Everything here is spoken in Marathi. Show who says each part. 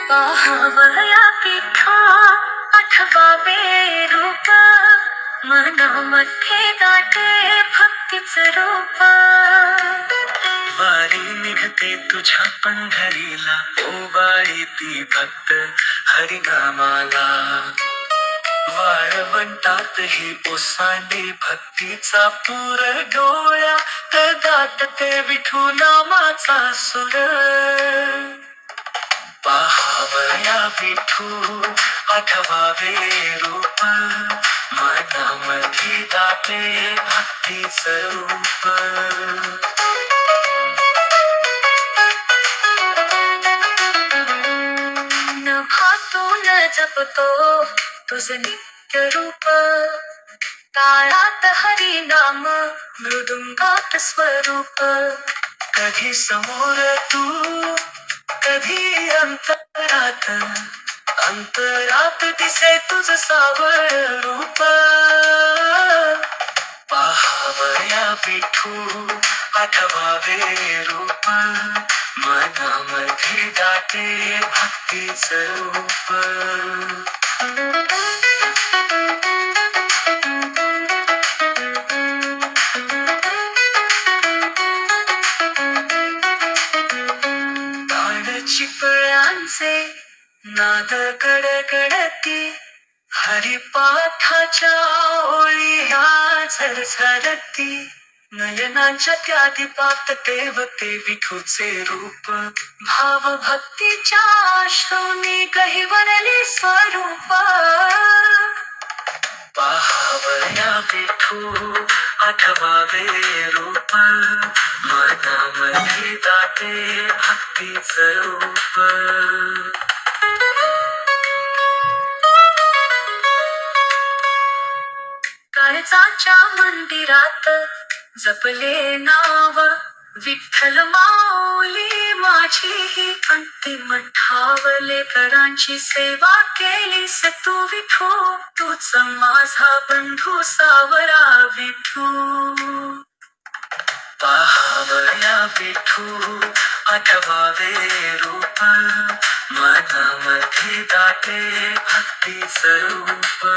Speaker 1: पाहावया पिठा आठवावे रूप मनामध्ये दाटे भक्तीचं रूप.
Speaker 2: वारी निघते तुझ्या पंढरीला ओवाळी ती भक्त हरिनामाला. वाळवंटातही ओसांडी भक्तीचा पूर डोळ्यात दाटते विठू नामाचा सुर. पाहावया विठू आठवावे रूप मनामध्ये दाटे भक्तीचं रूप.
Speaker 1: नभातून जपतो तुझ नित्य रूप. काळात हरिनाम मृदुंगात स्वरूप.
Speaker 2: कधी समोर तू कधी अंतरात अंतरात दिसे तुझ सावळ रूप. पाहावया विठू आठवावे रूप मनामध्ये दाटे भक्तीचं रूप.
Speaker 1: चिपळ्यांचे नाद कडकडती हरिपाठाच्या ओळी ह्या झरझरती. नयनांच्या त्या दीपात तेवते विठूचे रूप. भाव भक्तीच्या अश्रूंनी गहिवरले स्वरूप.
Speaker 2: पाहावया विठू आठवावे रूप मनामध्ये दाटे भक्तीचं रूप.
Speaker 1: काळजाच्या मंदिरात जपले नाव विठ्ठल माऊली माझी ही अंतिम ठावले. करांची सेवा केलीस तू विठू तूच माझा बंधू सावरा विठू.
Speaker 2: पाहावया विठू आठवावे रूप मनामध्ये दाटे भक्तीचं रूप.